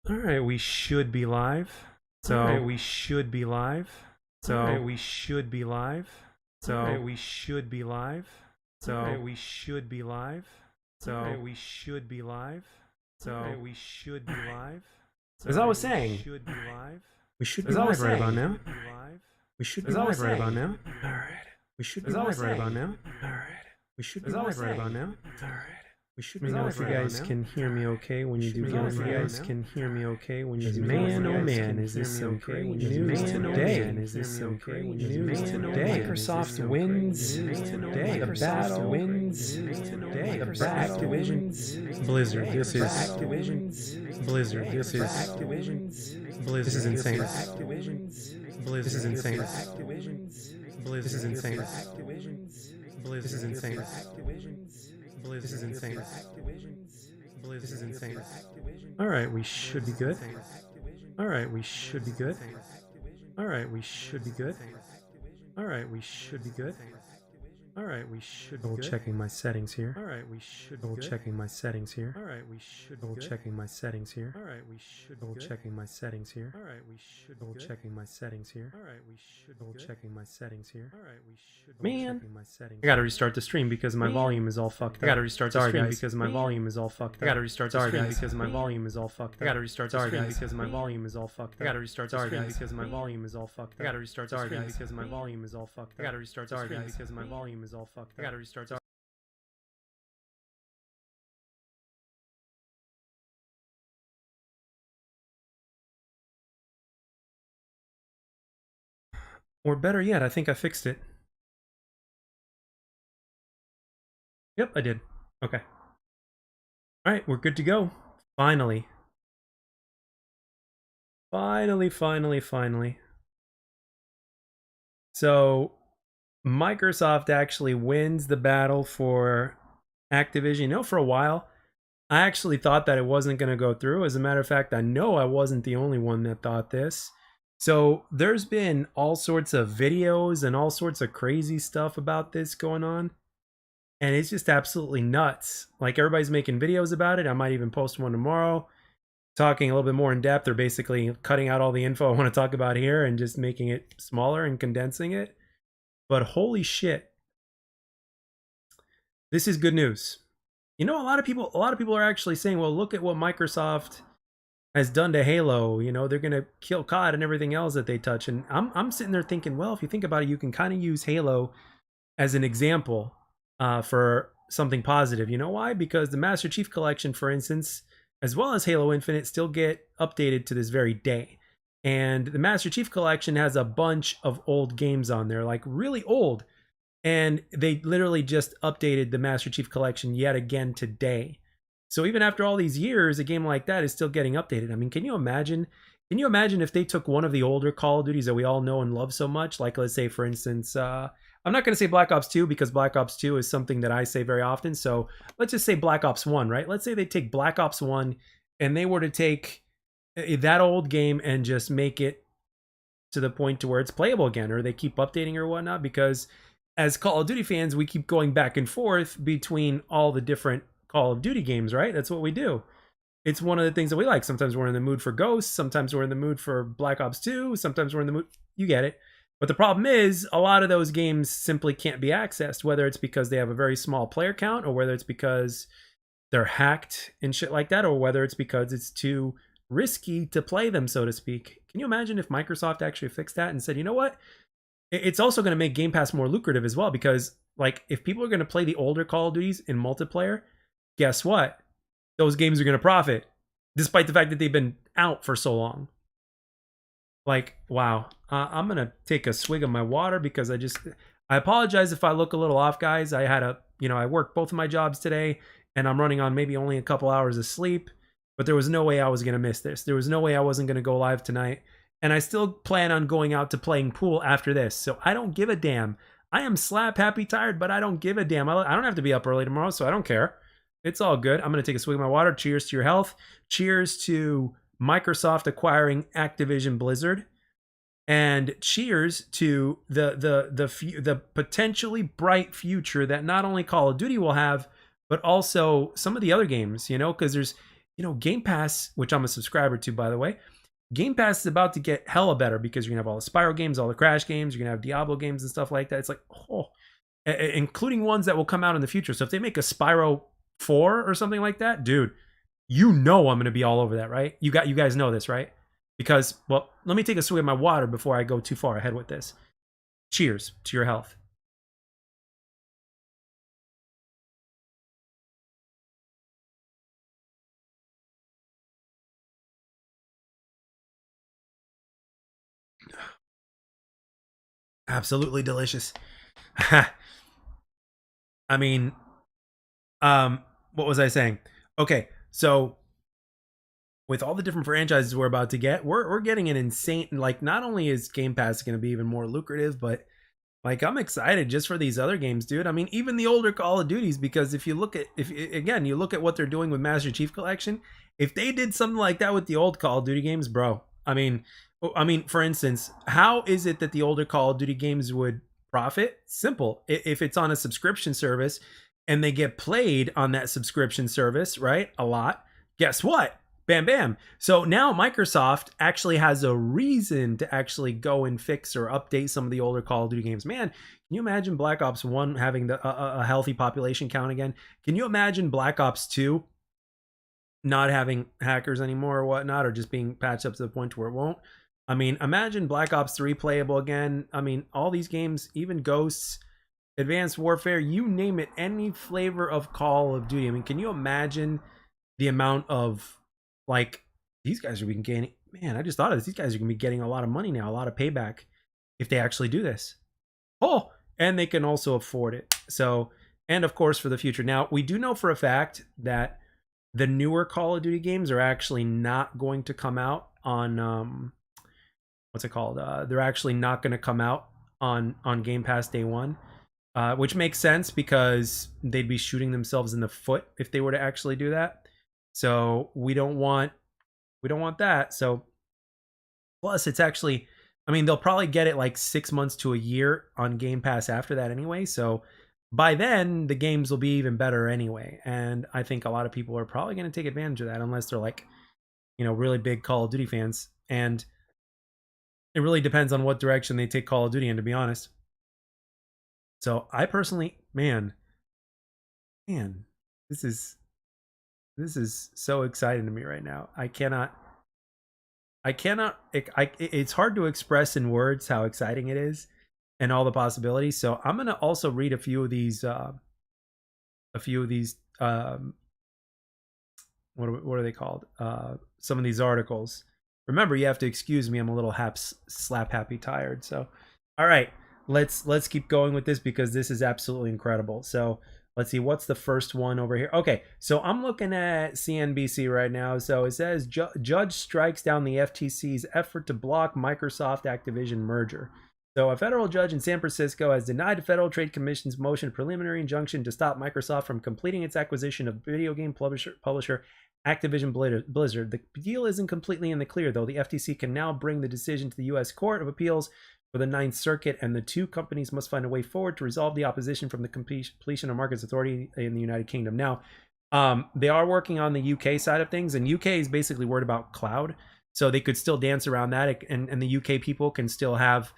All right, we should be live. So we should be live. So we should be live. So we should be live. So we should be live. So we should be live. So we should be live. As I was saying, we should be live right about now. We should be live right about now. All right. We should be live right about now. All right. We should be live right about now. All right. We should be live right about now. If you guys can hear me okay when you do get it, if you guys can hear me okay when you do get it. Man, oh man, is this okay? News today. Is this okay? News today. Microsoft wins today. The battle wins today. The Activision Blizzard. This is Activision Blizzard. This is Activision Blizzard. This is insane. Blizzard. This is insane. Blizzard. This is insane. Blizzard. This is insane. Blizzard. This is insane. Blizzard. This is insane. All right, we should be good. All right, we should be good. All right, we should be good. All right, we should be good. All right, we should be good. Checking my settings here. All right, we should be good. Checking my settings here. All right, we should be good. Checking my settings here. All right, we should be good. Checking my settings here. All right, we should be good. Checking my settings here. All right, we should be good. Checking my settings here. All right, we should be checking my settings. I gotta restart the stream because my volume is all fucked up. I gotta restart the stream because my volume is all fucked up. I gotta restart the stream because my volume is all fucked up. I gotta restart the stream because my volume is all fucked up. I gotta restart the stream because my volume is all fucked up. I gotta restart the stream because my volume is all fucked up. I gotta restart the stream because my volume is all fucked up. I gotta restart the Or better yet, I think I fixed it. Yep, I did. Okay. All right, we're good to go. Finally. Finally. So, Microsoft actually wins the battle for Activision. You know, for a while, I actually thought that it wasn't going to go through. As a matter of fact, I know I wasn't the only one that thought this. So there's been all sorts of videos and all sorts of crazy stuff about this going on. And it's just absolutely nuts. Like, everybody's making videos about it. I might even post one tomorrow talking a little bit more in depth, or basically cutting out all the info I want to talk about here and just making it smaller and condensing it. But holy shit. This is good news. You know, a lot of people are actually saying, well, look at what Microsoft has done to Halo. You know, they're going to kill COD and everything else that they touch. And I'm sitting there thinking, well, if you think about it, you can kind of use Halo as an example for something positive. You know why? Because the Master Chief Collection, for instance, as well as Halo Infinite, still get updated to this very day. And the Master Chief Collection has a bunch of old games on there, like really old. And they literally just updated the Master Chief Collection yet again today. So even after all these years, a game like that is still getting updated. I mean, can you imagine? Can you imagine if they took one of the older Call of Duties that we all know and love so much? Like, let's say, for instance, I'm not going to say Black Ops 2 because Black Ops 2 is something that I say very often. So let's just say Black Ops 1, right? Let's say they take Black Ops 1 and they were to take that old game and just make it to the point to where it's playable again, or they keep updating or whatnot, because as Call of Duty fans, we keep going back and forth between all the different Call of Duty games, right? That's what we do. It's one of the things that we like. Sometimes we're in the mood for Ghosts, sometimes we're in the mood for Black Ops 2, sometimes we're in the mood, you get it. But the problem is, a lot of those games simply can't be accessed, whether it's because they have a very small player count, or whether it's because they're hacked and shit like that, or whether it's because it's too risky to play them, so to speak. Can you imagine if Microsoft actually fixed that and said, you know what? It's also going to make Game Pass more lucrative as well, because like, if people are going to play the older Call of Duties in multiplayer, guess what? Those games are going to profit, despite the fact that they've been out for so long. Like, wow. I'm going to take a swig of my water because I apologize if I look a little off, guys. I worked both of my jobs today, and I'm running on maybe only a couple hours of sleep, but there was no way I was going to miss this. There was no way I wasn't going to go live tonight. And I still plan on going out to playing pool after this. So I don't give a damn. I am slap happy tired, but I don't give a damn. I don't have to be up early tomorrow, so I don't care. It's all good. I'm going to take a swig of my water. Cheers to your health. Cheers to Microsoft acquiring Activision Blizzard. And cheers to the potentially bright future that not only Call of Duty will have, but also some of the other games, you know, because Game Pass, which I'm a subscriber to, by the way, Game Pass is about to get hella better because you're gonna have all the Spyro games, all the Crash games, you're gonna have Diablo games and stuff like that. It's like, oh, including ones that will come out in the future. So if they make a Spyro 4 or something like that, dude, I'm gonna be all over that, right? You guys know this, right? Because, well, let me take a swig of my water before I go too far ahead with this. Cheers to your health. Absolutely delicious. I mean, what was I saying? Okay, so with all the different franchises we're about to get, we're getting an insane, like, not only is Game Pass going to be even more lucrative, but like, I'm excited just for these other games, dude. I mean, even the older Call of Duties, because if you look at, if again, you look at what they're doing with Master Chief Collection, if they did something like that with the old Call of Duty games, bro, I mean, for instance, how is it that the older Call of Duty games would profit? Simple. If it's on a subscription service and they get played on that subscription service, right? A lot. Guess what? Bam, bam. So now Microsoft actually has a reason to actually go and fix or update some of the older Call of Duty games. Man, can you imagine Black Ops 1 having a healthy population count again? Can you imagine Black Ops 2 not having hackers anymore or whatnot, or just being patched up to the point where it won't? I mean, imagine Black Ops 3 playable again. I mean, all these games, even Ghosts, Advanced Warfare, you name it, any flavor of Call of Duty. I mean, can you imagine the amount of, like, these guys are being getting, man, I just thought of this. These guys are going to be getting a lot of money now, a lot of payback if they actually do this. Oh, and they can also afford it. So, and of course, for the future. Now, we do know for a fact that the newer Call of Duty games are actually not going to come out on, what's it called? They're actually not going to come out on Game Pass day one. Which makes sense because they'd be shooting themselves in the foot if they were to actually do that. So we don't want that. So plus, it's actually, I mean, they'll probably get it like 6 months to a year on Game Pass after that anyway. So by then the games will be even better anyway. And I think a lot of people are probably going to take advantage of that unless they're like, really big Call of Duty fans. And it really depends on what direction they take Call of Duty in, to be honest. So I personally, man, this is so exciting to me right now. It's hard to express in words how exciting it is and all the possibilities. So I'm gonna also read a few of these what are they called? Some of these articles. Remember, you have to excuse me. I'm a little slap happy tired. So, all right, let's keep going with this because this is absolutely incredible. So let's see, what's the first one over here? Okay, so I'm looking at CNBC right now. So it says judge strikes down the FTC's effort to block Microsoft Activision merger. So a federal judge in San Francisco has denied the Federal Trade Commission's motion preliminary injunction to stop Microsoft from completing its acquisition of video game publisher Activision Blizzard. The deal isn't completely in the clear, though. The FTC can now bring the decision to the U.S. Court of Appeals for the Ninth Circuit, and the two companies must find a way forward to resolve the opposition from the Competition and Markets Authority in the United Kingdom. Now, they are working on the UK side of things, and UK is basically worried about cloud, so they could still dance around that, and the UK people can still have,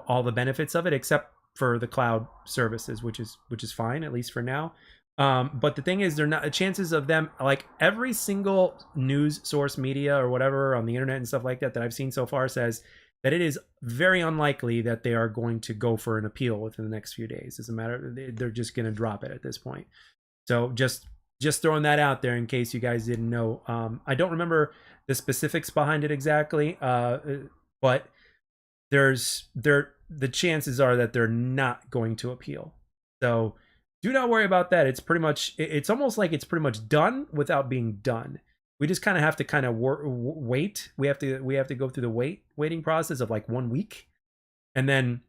all the benefits of it, except for the cloud services, which is fine, at least for now. But the thing is, they're not, chances of them, like every single news source, media or whatever on the internet and stuff like that I've seen so far says that it is very unlikely that they are going to go for an appeal within the next few days. As a matter, they're just going to drop it at this point. So just throwing that out there in case you guys didn't know. I don't remember the specifics behind it exactly, but the chances are that they're not going to appeal. So do not worry about that. It's almost like it's pretty much done without being done. We just kind of have to wait. We have to go through the waiting process of like 1 week, and then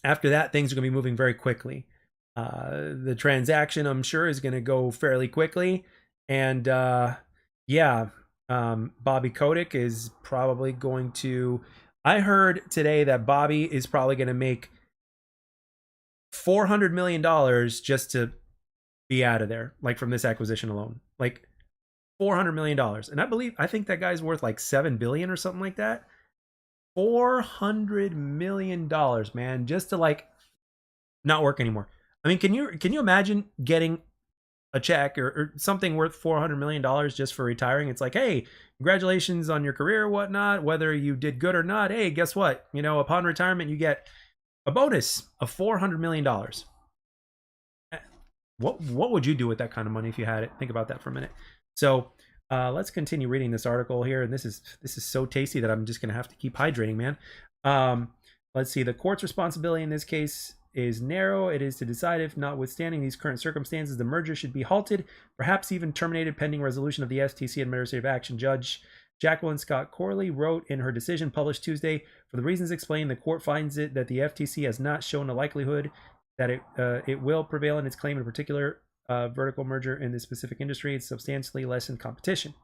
after that, things are going to be moving very quickly. The transaction, I'm sure, is going to go fairly quickly, and yeah, Bobby Kotick is probably going to. I heard today that Bobby is probably going to make $400 million just to be out of there, like from this acquisition alone. Like, $400 million. And I think that guy's worth like 7 billion or something like that. $400 million, man, just to like not work anymore. I mean, can you imagine getting a check or something worth $400 million just for retiring? It's like, hey, congratulations on your career or whatnot, whether you did good or not. Hey, guess what? Upon retirement, you get a bonus of $400 million. What would you do with that kind of money if you had it? Think about that for a minute. So let's continue reading this article here, and this is so tasty that I'm just gonna have to keep hydrating, man. Let's see. The court's responsibility in this case is narrow. It is to decide if, notwithstanding these current circumstances, the merger should be halted, perhaps even terminated, pending resolution of the FTC Administrative Action. Judge Jacqueline Scott Corley wrote in her decision published Tuesday, for the reasons explained, the court finds it that the FTC has not shown a likelihood that it will prevail in its claim, in particular vertical merger in this specific industry. It's substantially lessened competition.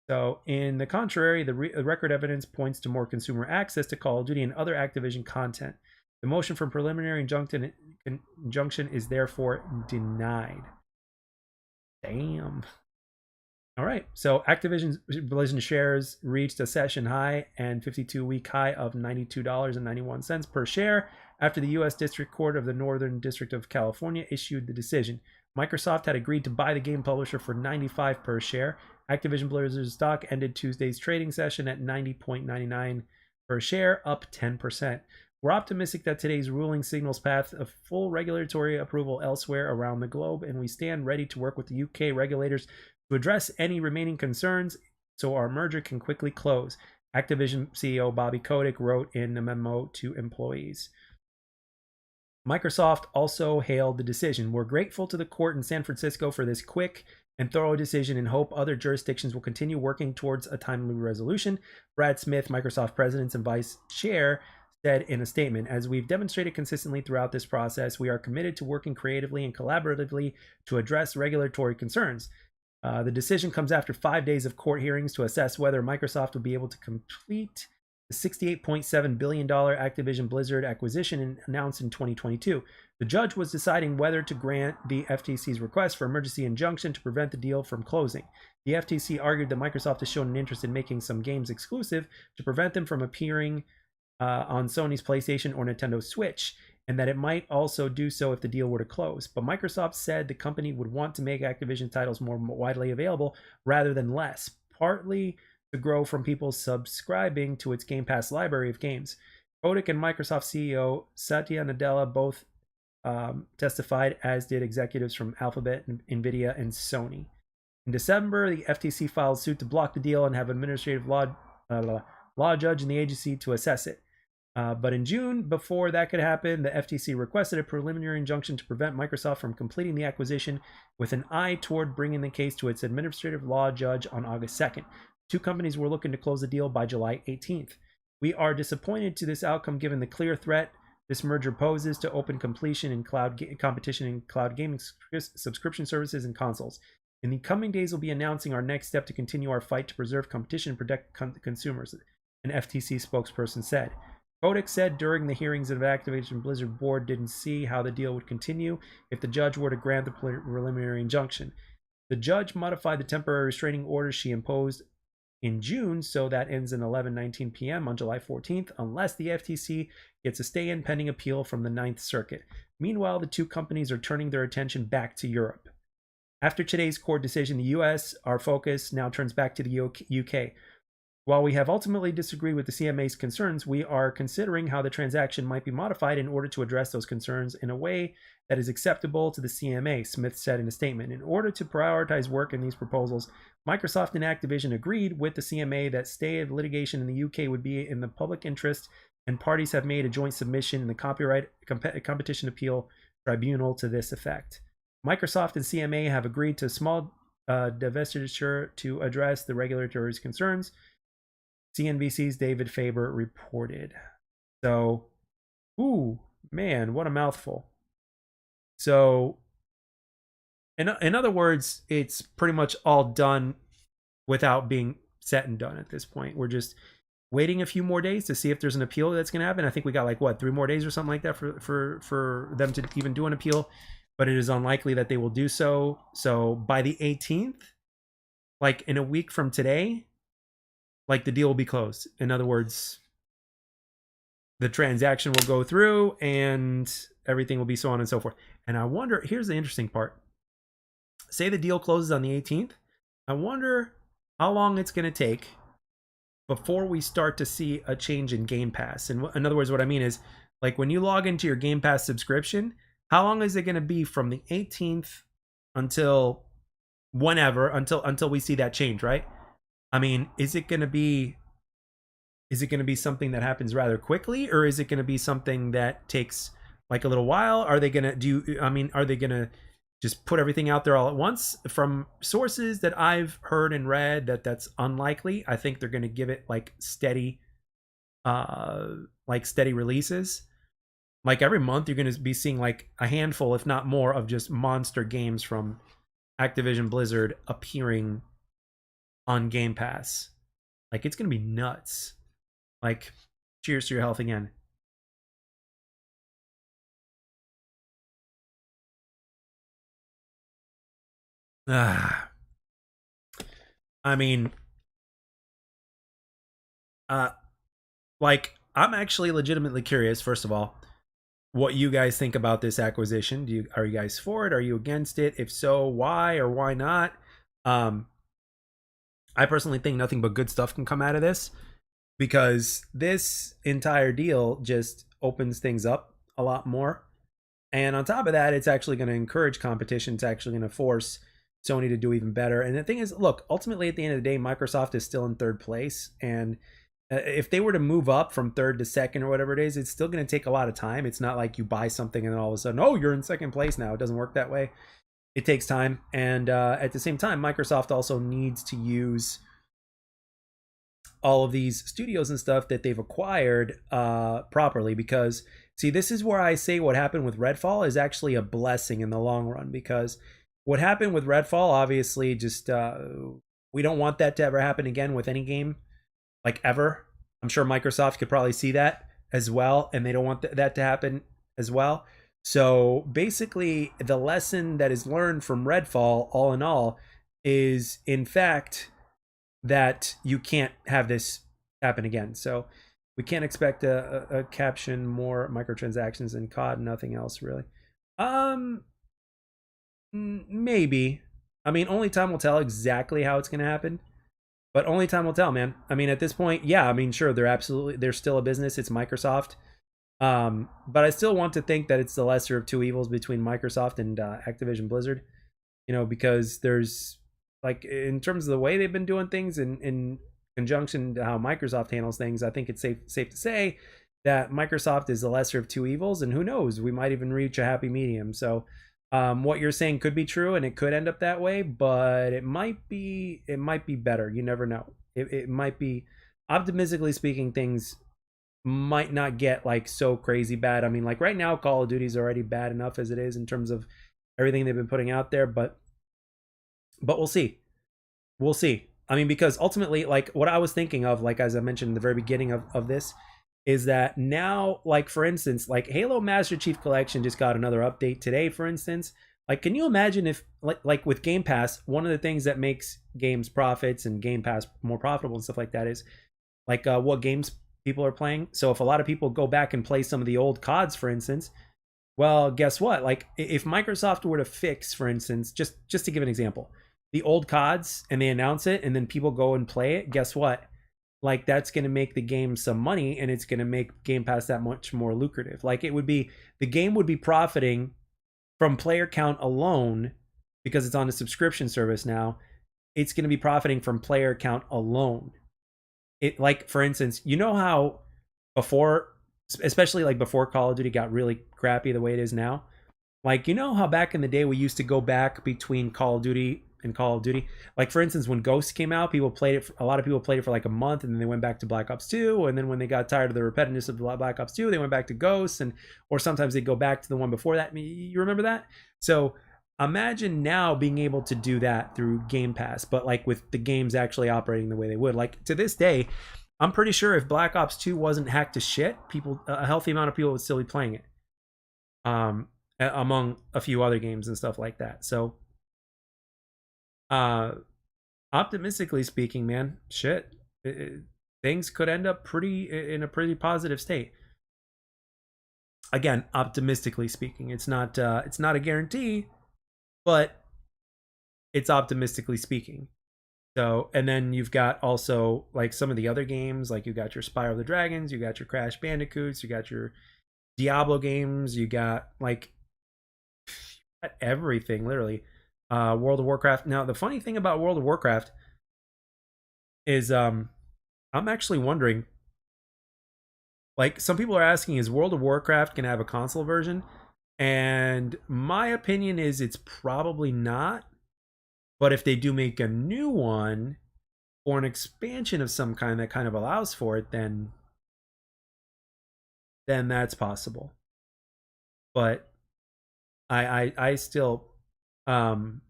So, in the contrary, the record evidence points to more consumer access to Call of Duty and other Activision content. The motion for preliminary injunction is therefore denied. Damn. All right. So Activision Blizzard shares reached a session high and 52-week high of $92.91 per share after the U.S. District Court of the Northern District of California issued the decision. Microsoft had agreed to buy the game publisher for $95 per share. Activision Blizzard's stock ended Tuesday's trading session at $90.99 per share, up 10%. We're optimistic that today's ruling signals path of full regulatory approval elsewhere around the globe, and we stand ready to work with the UK regulators to address any remaining concerns so our merger can quickly close, Activision CEO Bobby Kotick wrote in a memo to employees. Microsoft also hailed the decision. We're grateful to the court in San Francisco for this quick and thorough decision and hope other jurisdictions will continue working towards a timely resolution, Brad Smith, Microsoft President and Vice Chair, said in a statement. As we've demonstrated consistently throughout this process, we are committed to working creatively and collaboratively to address regulatory concerns. The decision comes after 5 days of court hearings to assess whether Microsoft will be able to complete the $68.7 billion Activision Blizzard acquisition announced in 2022. The judge was deciding whether to grant the FTC's request for emergency injunction to prevent the deal from closing. The FTC argued that Microsoft has shown an interest in making some games exclusive to prevent them from appearing on Sony's PlayStation or Nintendo Switch, and that it might also do so if the deal were to close. But Microsoft said the company would want to make Activision titles more widely available rather than less, partly to grow from people subscribing to its Game Pass library of games. Kotick and Microsoft CEO Satya Nadella both testified, as did executives from Alphabet, Nvidia, and Sony. In December, the FTC filed suit to block the deal and have an administrative law judge in the agency to assess it. But in June, before that could happen, the FTC requested a preliminary injunction to prevent Microsoft from completing the acquisition, with an eye toward bringing the case to its administrative law judge on August 2nd. Two companies were looking to close the deal by July 18th. We are disappointed to this outcome given the clear threat this merger poses to open competition in cloud gaming subscription services and consoles. In the coming days, we'll be announcing our next step to continue our fight to preserve competition and protect consumers, an FTC spokesperson said. Kotick said during the hearings of the Activision Blizzard board didn't see how the deal would continue if the judge were to grant the preliminary injunction. The judge modified the temporary restraining order she imposed in June, so that ends at 11:19 p.m. on July 14th, unless the FTC gets a stay-in pending appeal from the Ninth Circuit. Meanwhile, the two companies are turning their attention back to Europe. After today's court decision, the US, our focus now turns back to the UK. While we have ultimately disagreed with the CMA's concerns, we are considering how the transaction might be modified in order to address those concerns in a way that is acceptable to the CMA, Smith said in a statement. In order to prioritize work in these proposals, Microsoft and Activision agreed with the CMA that stay of litigation in the UK would be in the public interest, and parties have made a joint submission in the Copyright Competition Appeal Tribunal to this effect. Microsoft and CMA have agreed to a small divestiture to address the regulatory concerns, CNBC's David Faber reported. So, ooh, man, what a mouthful. So, in other words, it's pretty much all done without being set and done at this point. We're just waiting a few more days to see if there's an appeal that's going to happen. I think we got like, 3 more days or something like that for them to even do an appeal. But it is unlikely that they will do so. So by the 18th, like in a week from today, like the deal will be closed. In other words, the transaction will go through and everything will be so on and so forth. And I wonder, here's the interesting part. Say the deal closes on the 18th. I wonder how long it's going to take before we start to see a change in Game Pass. And in other words, what I mean is, like when you log into your Game Pass subscription, how long is it going to be from the 18th until whenever, until we see that change, right? I mean, is it going to be something that happens rather quickly, or is it going to be something that takes like a little while? Are they going to do, I mean, are they going to just put everything out there all at once? From sources that I've heard and read, that's unlikely. I think they're going to give it like steady releases. Like every month you're going to be seeing like a handful, if not more, of just monster games from Activision Blizzard appearing on Game Pass. Like it's going to be nuts. Like, cheers to your health again. Ah, I mean, uh, like I'm actually legitimately curious. First of all, what you guys think about this acquisition? Are you guys for it? Are you against it? If so, why or why not? Um, I personally think nothing but good stuff can come out of this, because this entire deal just opens things up a lot more. And on top of that, it's actually going to encourage competition. It's actually going to force Sony to do even better. And the thing is, look, ultimately at the end of the day, Microsoft is still in third place. And if they were to move up from third to second or whatever it is, it's still going to take a lot of time. It's not like you buy something and then all of a sudden, oh, you're in second place now. It doesn't work that way. It takes time. And at the same time, Microsoft also needs to use all of these studios and stuff that they've acquired properly, because see, this is where I say what happened with Redfall is actually a blessing in the long run, because what happened with Redfall, obviously, just we don't want that to ever happen again with any game, like ever. I'm sure Microsoft could probably see that as well, and they don't want that to happen as well. So basically, the lesson that is learned from Redfall, all in all, is in fact that you can't have this happen again. So we can't expect a caption more microtransactions in COD, nothing else really. Um, maybe. I mean, only time will tell exactly how it's going to happen. But only time will tell, man. I mean, at this point, yeah. I mean, sure, they're still a business. It's Microsoft. But I still want to think that it's the lesser of two evils between Microsoft and Activision Blizzard. You know, because there's like in terms of the way they've been doing things in conjunction to how Microsoft handles things, I think it's safe to say that Microsoft is the lesser of two evils, and who knows, we might even reach a happy medium. So what you're saying could be true, and it could end up that way, but it might be better. You never know. It might be, optimistically speaking, things might not get like so crazy bad. I mean, like right now, Call of Duty is already bad enough as it is in terms of everything they've been putting out there, but we'll see. We'll see. I mean, because ultimately, like what I was thinking of, like as I mentioned in the very beginning of this, is that now, like for instance, like Halo Master Chief Collection just got another update today, for instance. Like, can you imagine if, like with Game Pass, one of the things that makes games profits and Game Pass more profitable and stuff like that is like what games people are playing. So if a lot of people go back and play some of the old CODs, for instance, well, guess what? Like if Microsoft were to fix, for instance, just to give an example, the old CODs and they announce it and then people go and play it, guess what? Like that's going to make the game some money and it's going to make Game Pass that much more lucrative. Like it would be, the game would be profiting from player count alone because it's on a subscription service now. It's going to be profiting from player count alone. It, like for instance, you know how before, especially like before Call of Duty got really crappy the way it is now, like you know how back in the day we used to go back between Call of Duty and Call of Duty. Like for instance, when Ghost came out, people played it. A lot of people played it for like a month, and then they went back to Black Ops 2. And then when they got tired of the repetitiveness of Black Ops 2, they went back to Ghost, and or sometimes they go back to the one before that. You remember that? So imagine now being able to do that through Game Pass, but like with the games actually operating the way they would. Like to this day, I'm pretty sure if Black Ops 2 wasn't hacked to shit, people, a healthy amount of people would still be playing it. Among a few other games and stuff like that. So optimistically speaking, man, shit, things could end up pretty in a pretty positive state. Again, optimistically speaking, it's not a guarantee, but it's optimistically speaking. So, and then you've got also like some of the other games, like you got your Spyro the Dragons, you got your Crash Bandicoots, you got your Diablo games, you got like everything literally. World of Warcraft. Now, the funny thing about World of Warcraft is I'm actually wondering, like some people are asking, is World of Warcraft gonna have a console version? And my opinion is it's probably not. But if they do make a new one or an expansion of some kind that kind of allows for it, then that's possible. But I still you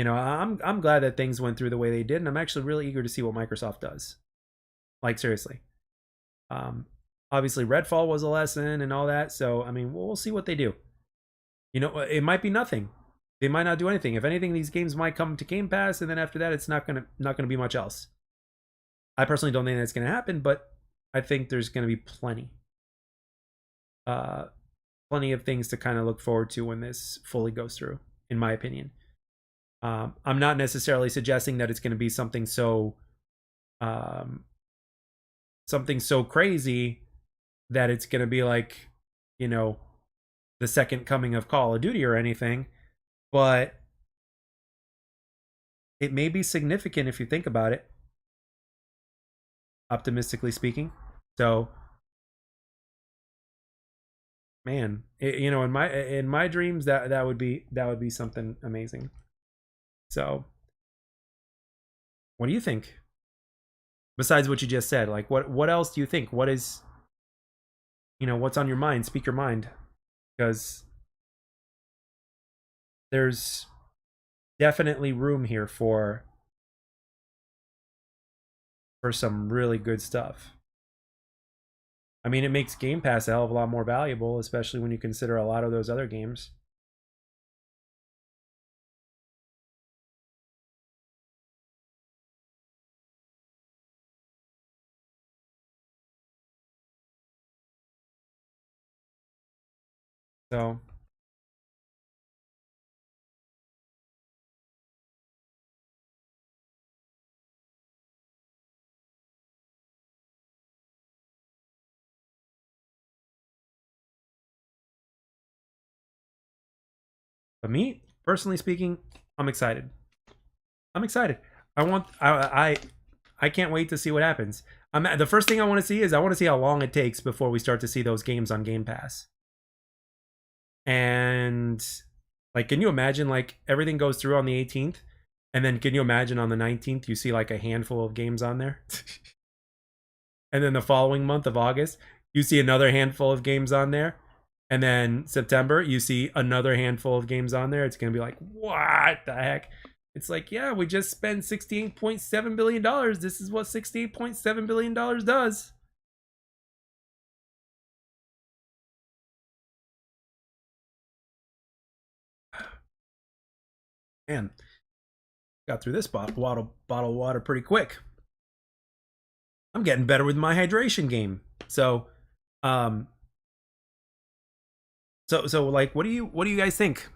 know, I'm glad that things went through the way they did, and I'm actually really eager to see what Microsoft does. Like seriously. Um Obviously Redfall was a lesson and all that, so I mean we'll see what they do. You know, it might be nothing. They might not do anything. If anything, these games might come to Game Pass, and then after that, it's not gonna be much else. I personally don't think that's gonna happen, but I think there's gonna be uh, plenty of things to kind of look forward to when this fully goes through. In my opinion, I'm not necessarily suggesting that it's gonna be um, something so crazy that it's gonna be like, you know, the second coming of Call of Duty or anything, but it may be significant if you think about it, optimistically speaking. So, man, you know, in my dreams, that would be something amazing. So, what do you think? Besides what you just said, like what else do you think? What is, you know, what's on your mind? Speak your mind, because there's definitely room here for some really good stuff. I mean, it makes Game Pass a hell of a lot more valuable, especially when you consider a lot of those other games. So, but me personally speaking, I'm excited. I'm excited. I want I can't wait to see what happens. The first thing I want to see is I want to see how long it takes before we start to see those games on Game Pass. And like, can you imagine like everything goes through on the 18th, and then can you imagine on the 19th you see like a handful of games on there, and then the following month of August you see another handful of games on there, and then September you see another handful of games on there. It's gonna be like, what the heck? It's like, yeah, we just spent $68.7 billion. This is what $68.7 billion does. Man, got through this bottle of water pretty quick. I'm getting better with my hydration game. So, um, so like, what do you guys think?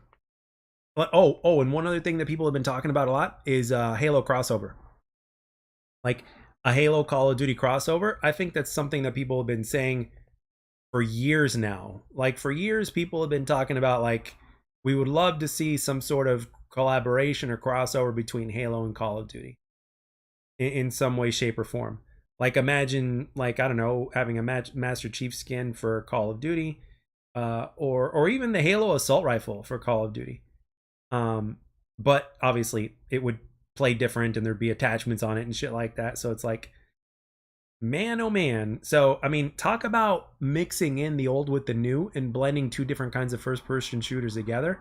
Oh, and one other thing that people have been talking about a lot is Halo crossover. Like a Halo Call of Duty crossover. I think that's something that people have been saying for years now. Like for years, people have been talking about like we would love to see some sort of collaboration or crossover between Halo and Call of Duty in some way, shape, or form. Like imagine, like I don't know, having a Master Chief skin for Call of Duty, or even the Halo assault rifle for Call of Duty. But obviously, it would play different, and there'd be attachments on it and shit like that. So it's like, man, oh man. So I mean, talk about mixing in the old with the new and blending two different kinds of first-person shooters together.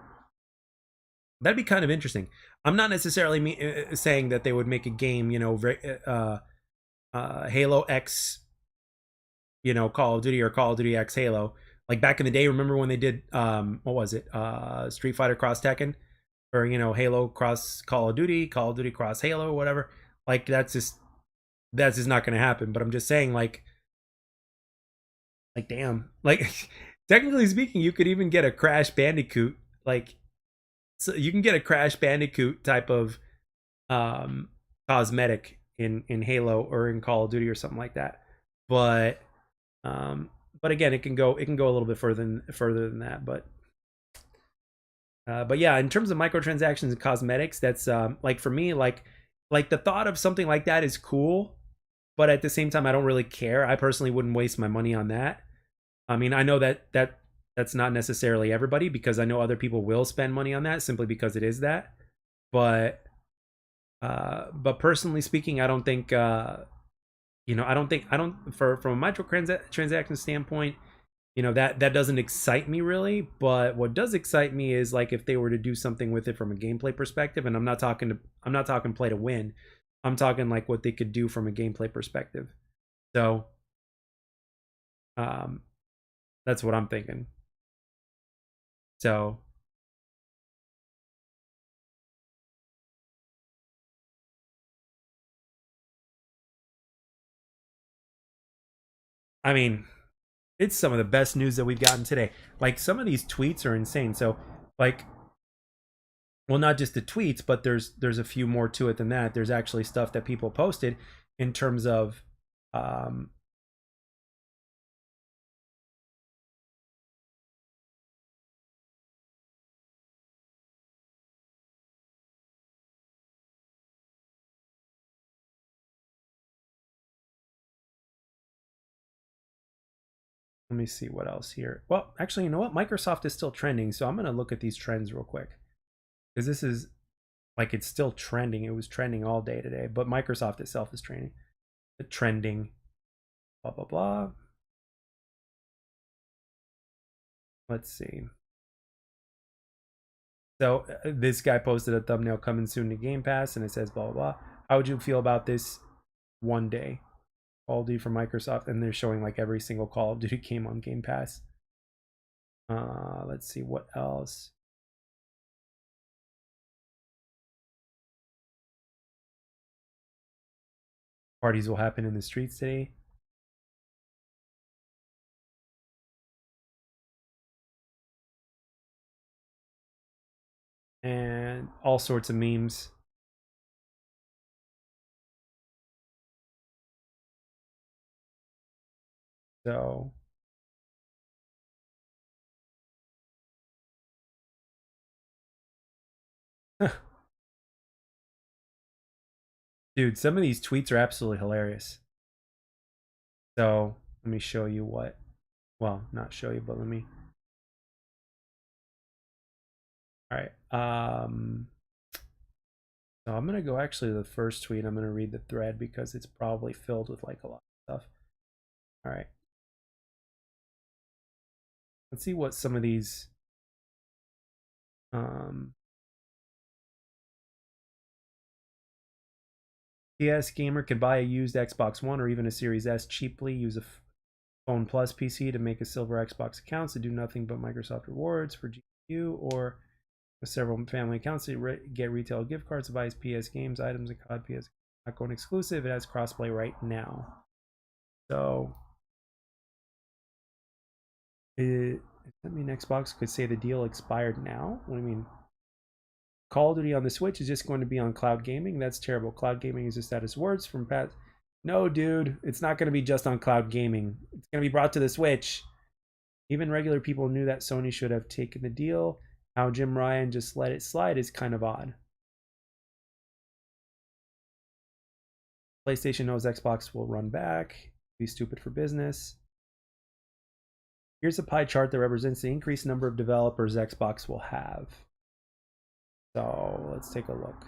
That'd be kind of interesting. I'm not necessarily saying that they would make a game, you know, Halo X, you know, Call of Duty or Call of Duty X Halo. Like back in the day, remember when they did what was it? Street Fighter Cross Tekken? or Halo cross Call of Duty, Call of Duty cross Halo, whatever. Like that's just not going to happen. But I'm just saying, like damn, like technically speaking, you could even get a Crash Bandicoot, like so you can get a Crash Bandicoot type of um cosmetic in Halo or in Call of Duty or something like that. But um but again, it can go a little bit further than that. But yeah, in terms of microtransactions and cosmetics, that's like for me, like the thought of something like that is cool, but at the same time, I don't really care. I personally wouldn't waste my money on that. I mean, I know that's not necessarily everybody, because I know other people will spend money on that simply because it is that. But but personally speaking, I don't think I don't for from a microtransaction standpoint, that doesn't excite me really. But what does excite me is like if they were to do something with it from a gameplay perspective, and I'm not talking play to win. I'm talking like what they could do from a gameplay perspective. So um that's what I'm thinking. So I mean, it's some of the best news that we've gotten today. Like some of these tweets are insane. So like, well, not just the tweets, but there's a few more to it than that. There's actually stuff that people posted in terms of um let me see what else here. Well, actually, you know what? Microsoft is still trending, so I'm gonna look at these trends real quick, because this is like it's still trending. It was trending all day today, but Microsoft itself is trending. Blah blah blah. Let's see. So this guy posted a thumbnail coming soon to Game Pass, and it says blah blah blah. How would you feel about this one day? Call of Duty from Microsoft, and they're showing like every single Call of Duty game on Game Pass. Let's see what else. Parties will happen in the streets today, and all sorts of memes. So dude, some of these tweets are absolutely hilarious. So let me show you what. Well, not show you, but let me. All right. So I'm gonna go actually to the first tweet. I'm gonna read the thread because it's probably filled with like a lot of stuff. All right. Let's see what some of these. Um, PS gamer can buy a used Xbox One or even a Series S cheaply. Use a Phone Plus PC to make a silver Xbox accounts to do nothing but Microsoft rewards for GPU, or with several family accounts to get retail gift cards to buy his PS games, items, and COD. PS not going exclusive. It has crossplay right now. So does that mean Xbox could say the deal expired now? What do you mean? Call of Duty on the Switch is just going to be on cloud gaming. That's terrible. Cloud gaming is just status words from past. No, dude, it's not going to be just on cloud gaming. It's going to be brought to the Switch. Even regular people knew that Sony should have taken the deal. How Jim Ryan just let it slide is kind of odd. PlayStation knows Xbox will run back. Be stupid for business. Here's a pie chart that represents the increased number of developers Xbox will have. So let's take a look.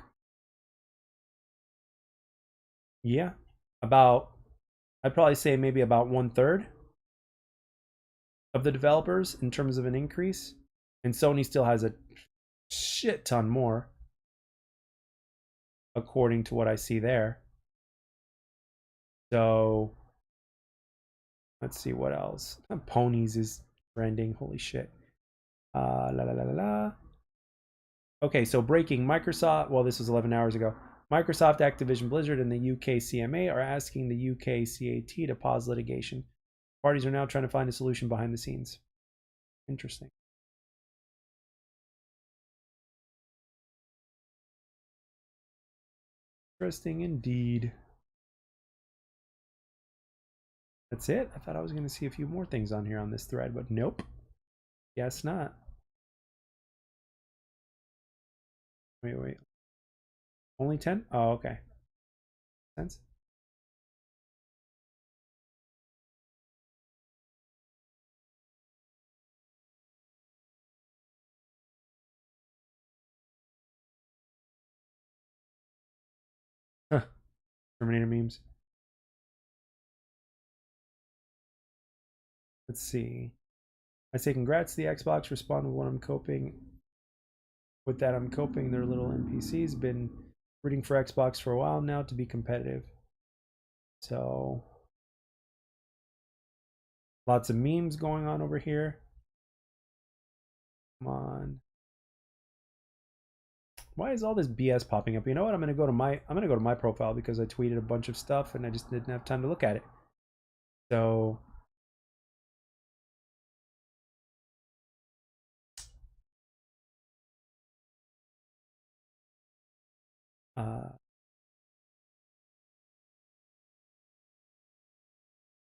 Yeah, I'd probably say maybe about 1/3 of the developers in terms of an increase. And Sony still has a shit ton more, according to what I see there. So let's see what else. Ponies is trending. Holy shit. La la la la la. Okay, so breaking Microsoft. Well, this was 11 hours ago. Microsoft, Activision, Blizzard, and the UK CMA are asking the UK CAT to pause litigation. Parties are now trying to find a solution behind the scenes. Interesting. Interesting indeed. That's it? I thought I was going to see a few more things on here on this thread, but nope. Guess not. Wait. Only 10? Oh, okay. Sense. Huh. Terminator memes. Let's see. I say congrats to the Xbox. Respond with what I'm coping. With that, I'm coping. Their little NPCs been rooting for Xbox for a while now to be competitive. So lots of memes going on over here. Come on. Why is all this BS popping up? You know what? I'm gonna go to my profile because I tweeted a bunch of stuff and I just didn't have time to look at it. So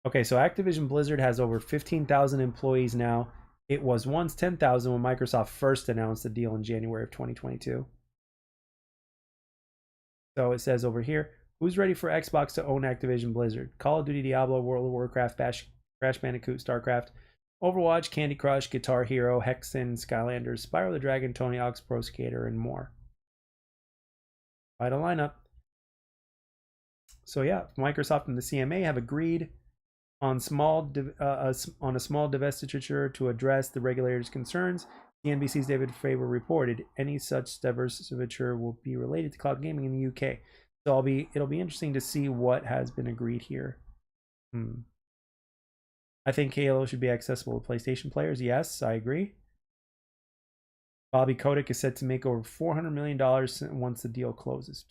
okay, so Activision Blizzard has over 15,000 employees now. It was once 10,000 when Microsoft first announced the deal in January of 2022. So it says over here, who's ready for Xbox to own Activision Blizzard? Call of Duty, Diablo, World of Warcraft, Crash Bandicoot, StarCraft, Overwatch, Candy Crush, Guitar Hero, Hexen, Skylanders, Spyro the Dragon, Tony Hawk's Pro Skater, and more. Quite a lineup. So yeah, Microsoft and the CMA have agreed on a small divestiture to address the regulators' concerns. CNBC's David Faber reported any such divestiture will be related to cloud gaming in the UK. So it'll be interesting to see what has been agreed here. I think Halo should be accessible to PlayStation players. Yes, I agree. Bobby Kotick is set to make over $400 million once the deal closes.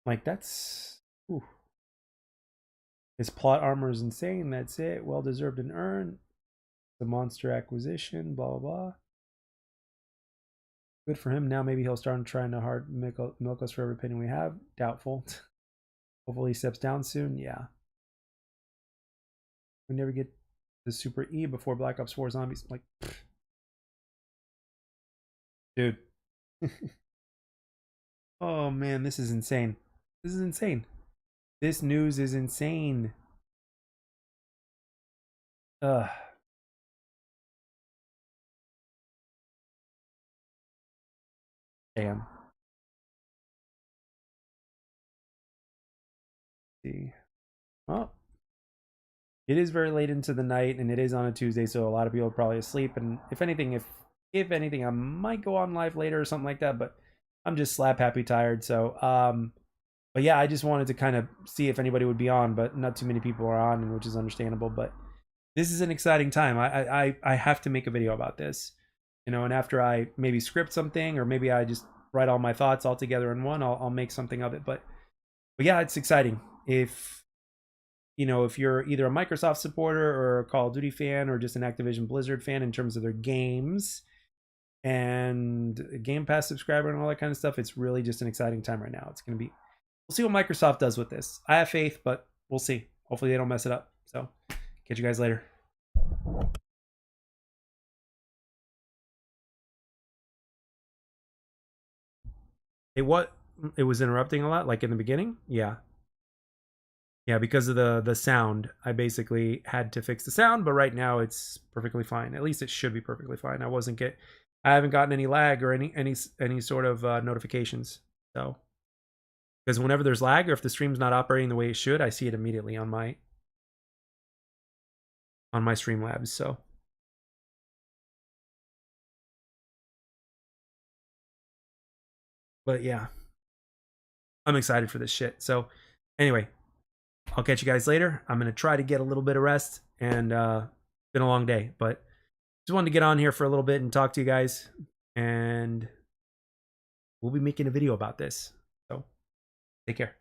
Like that's ooh. His plot armor is insane. That's it. Well deserved and earned. The monster acquisition. Blah blah blah. Good for him. Now maybe he'll start trying to hard milk us for every penny we have. Doubtful. Hopefully he steps down soon. Yeah. We never get the Super E before Black Ops 4 Zombies. Like, dude. Oh man, this is insane. This is insane. This news is insane. Ugh. Damn. See. Well, it is very late into the night and it is on a Tuesday, so a lot of people are probably asleep. And if anything, if anything, I might go on live later or something like that, but I'm just slap happy tired. So but yeah, I just wanted to kind of see if anybody would be on, but not too many people are on, which is understandable. But this is an exciting time. I have to make a video about this, you know, and after I maybe script something or maybe I just write all my thoughts all together in one, I'll make something of it. But yeah, it's exciting. If you know, if you're either a Microsoft supporter or a Call of Duty fan or just an Activision Blizzard fan in terms of their games and Game Pass subscriber and all that kind of stuff, it's really just an exciting time right now. It's going to be, we'll see what Microsoft does with this. I have faith, but we'll see. Hopefully they don't mess it up. So catch you guys later. It was interrupting a lot, like in the beginning. Yeah. Yeah, because of the sound, I basically had to fix the sound, but right now it's perfectly fine. At least it should be perfectly fine. I haven't gotten any lag or any sort of notifications. So, because whenever there's lag or if the stream's not operating the way it should, I see it immediately on my Streamlabs. So, but yeah, I'm excited for this shit. So, anyway, I'll catch you guys later. I'm gonna try to get a little bit of rest and been a long day, but just wanted to get on here for a little bit and talk to you guys. And we'll be making a video about this. So take care.